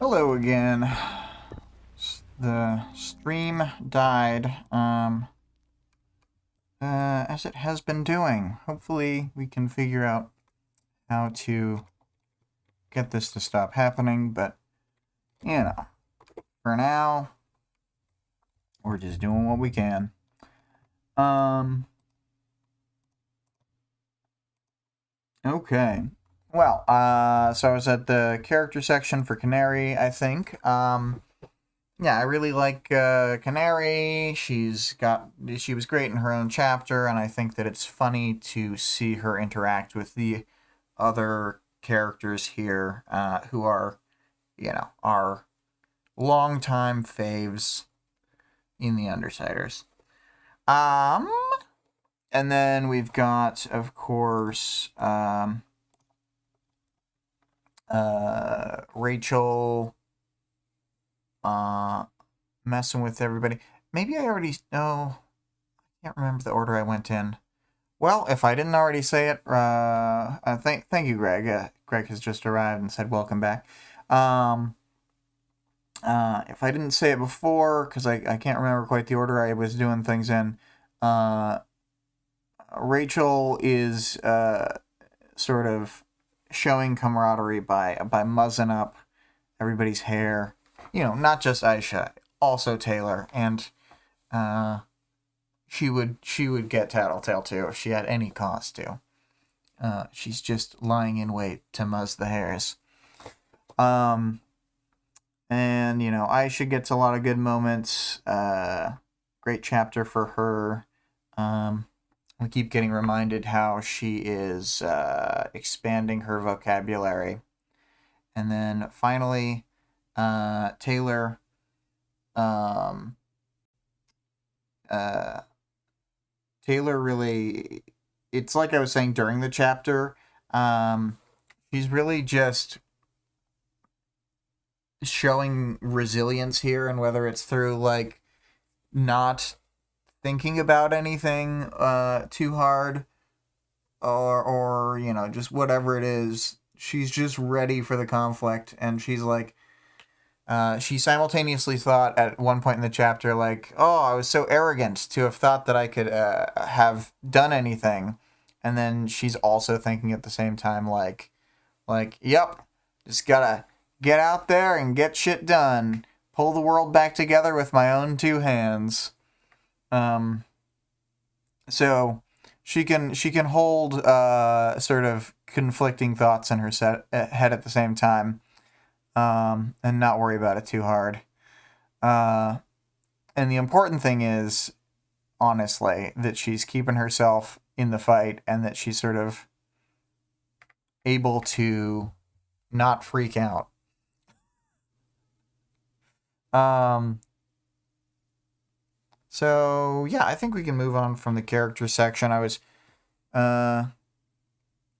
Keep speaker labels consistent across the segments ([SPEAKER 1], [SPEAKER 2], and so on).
[SPEAKER 1] Hello again. The stream died, as it has been doing. Hopefully we can figure out how to get this to stop happening, but, you know, for now, we're just doing what we can. Okay. Well, so I was at the character section for Canary, I think. Yeah, I really like Canary. She was great in her own chapter, and I think that it's funny to see her interact with the other characters here, who are, our longtime faves in the Undersiders. And then we've got, of course, Rachel messing with everybody. Maybe I already know. I can't remember the order I went in. Well, if I didn't already say it, thank you, Greg. Greg has just arrived and said welcome back. If I didn't say it before, because I can't remember quite the order I was doing things in, Rachel is sort of showing camaraderie by muzzing up everybody's hair. You know, not just Aisha, also Taylor, and she would get Tattletale too if she had any cause to. She's just lying in wait to muzz the hairs. And Aisha gets a lot of good moments. Great chapter for her. We keep getting reminded how she is expanding her vocabulary. And then finally, Taylor really, it's like I was saying during the chapter, she's really just showing resilience here, and whether it's through like not thinking about anything too hard, or just whatever it is, she's just ready for the conflict. And she's like, she simultaneously thought at one point in the chapter, like, oh, I was so arrogant to have thought that I could have done anything. And then she's also thinking at the same time, like, yep, just gotta get out there and get shit done. Pull the world back together with my own two hands. So she can hold sort of conflicting thoughts in her head at the same time. And not worry about it too hard. And the important thing is, honestly, that she's keeping herself in the fight, and that she's sort of able to not freak out. So, yeah, I think we can move on from the character section. I was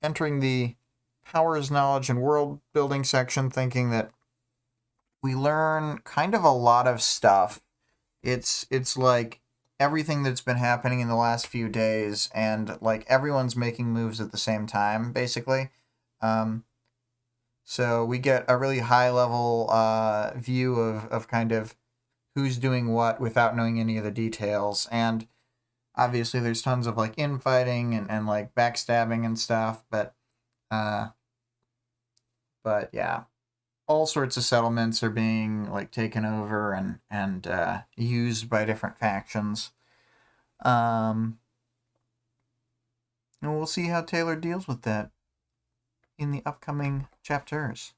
[SPEAKER 1] entering the powers, knowledge, and world building section, thinking that we learn kind of a lot of stuff. It's like everything that's been happening in the last few days, and like everyone's making moves at the same time, basically. So we get a really high level view of kind of who's doing what without knowing any of the details. And obviously there's tons of like infighting and like backstabbing and stuff, but yeah, all sorts of settlements are being like taken over and used by different factions. And we'll see how Taylor deals with that in the upcoming chapters.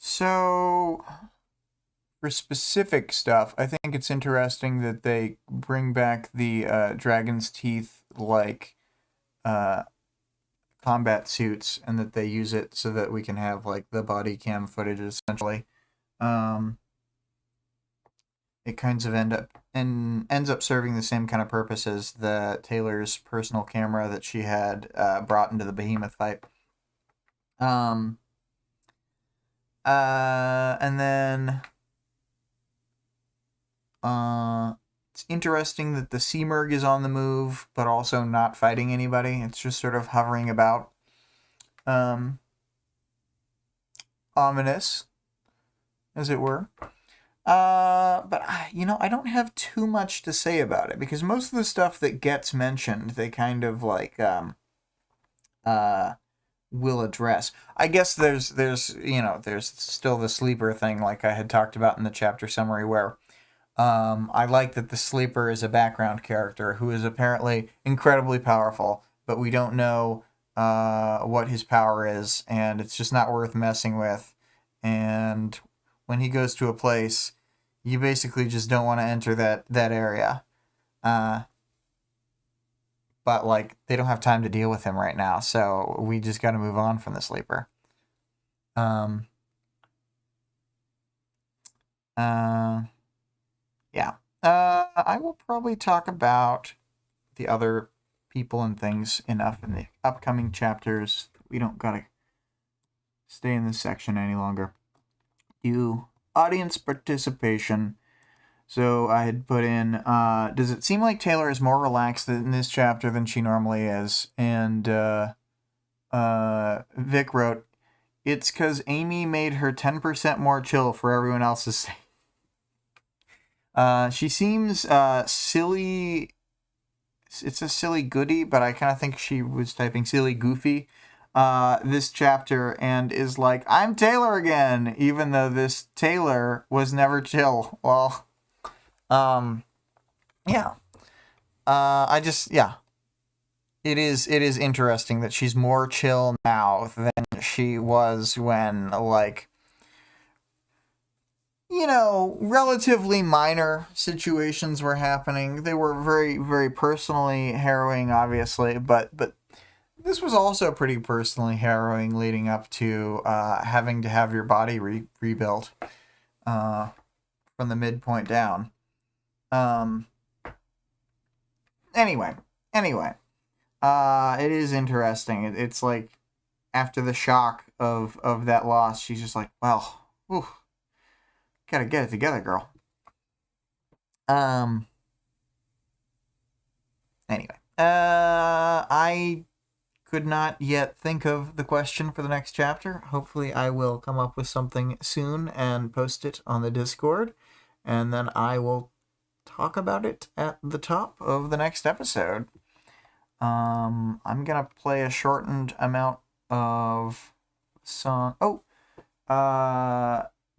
[SPEAKER 1] So, for specific stuff, I think it's interesting that they bring back the Dragon's Teeth like combat suits, and that they use it so that we can have like the body cam footage essentially. It kinds of ends up serving the same kind of purpose as the Taylor's personal camera that she had brought into the Behemoth fight. And then It's interesting that the Seamerg is on the move, but also not fighting anybody. It's just sort of hovering about. Ominous, as it were. But, I don't have too much to say about it, because most of the stuff that gets mentioned, they kind of, like, will address. I guess there's still the sleeper thing, like I had talked about in the chapter summary, where I like that the sleeper is a background character who is apparently incredibly powerful, but we don't know what his power is, and it's just not worth messing with. And when he goes to a place, you basically just don't want to enter that area. But, like, they don't have time to deal with him right now, so we just got to move on from the sleeper. Yeah. I will probably talk about the other people and things enough in the upcoming chapters. We don't gotta stay in this section any longer. Audience participation. So I had put in, does it seem like Taylor is more relaxed in this chapter than she normally is? And Vic wrote, it's because Amy made her 10% more chill for everyone else's sake. She seems silly. It's a silly goody, but I kind of think she was typing silly goofy this chapter, and is like, I'm Taylor again, even though this Taylor was never chill. Well, yeah. It is interesting that she's more chill now than she was when, like, relatively minor situations were happening. They were very, very personally harrowing, obviously, but this was also pretty personally harrowing, leading up to having to have your body rebuilt from the midpoint down. Anyway, it is interesting. It's like, after the shock of that loss, she's just like, well, whew, gotta get it together, girl. Anyway, I could not yet think of the question for the next chapter. Hopefully I will come up with something soon and post it on the Discord, and then I will talk about it at the top of the next episode. I'm gonna play a shortened amount of song.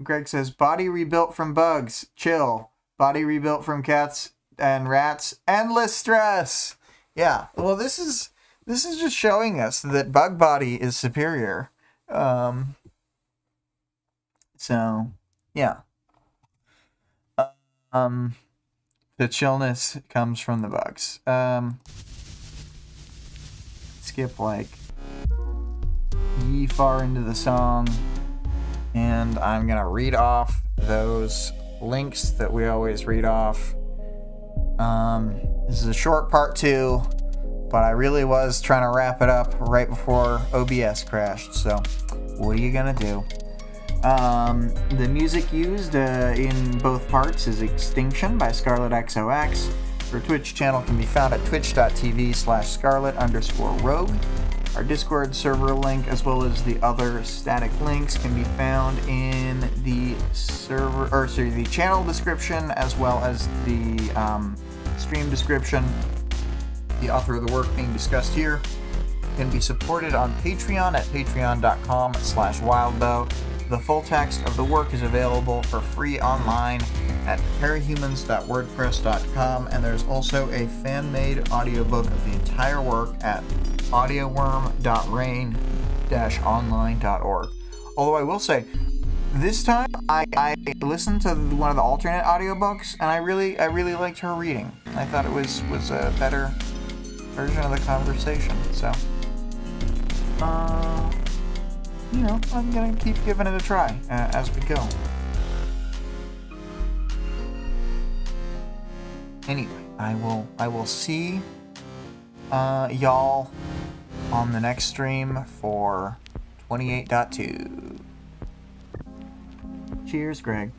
[SPEAKER 1] Greg says, body rebuilt from bugs, chill. Body rebuilt from cats and rats, endless stress. Yeah, well, this is just showing us that bug body is superior. So, yeah. The chillness comes from the bugs. Skip, like, ye far into the song, and I'm gonna read off those links that we always read off. This is a short part 2, but I really was trying to wrap it up right before OBS crashed, so what are you gonna do? The music used in both parts is Extinction by ScarlettXOX. Her Twitch channel can be found at twitch.tv/Scarlett_Rogue. Our Discord server link, as well as the other static links, can be found in the the channel description, as well as the stream description. The author of the work being discussed here can be supported on Patreon at patreon.com/Wildbow. The full text of the work is available for free online at parahumans.wordpress.com, and there's also a fan-made audiobook of the entire work at audioworm.rain-online.org. Although I will say, this time I listened to one of the alternate audiobooks, and I really liked her reading. I thought it was a better version of the conversation. So, I'm gonna keep giving it a try as we go. Anyway, I will see y'all on the next stream for 28.2. Cheers, Greg.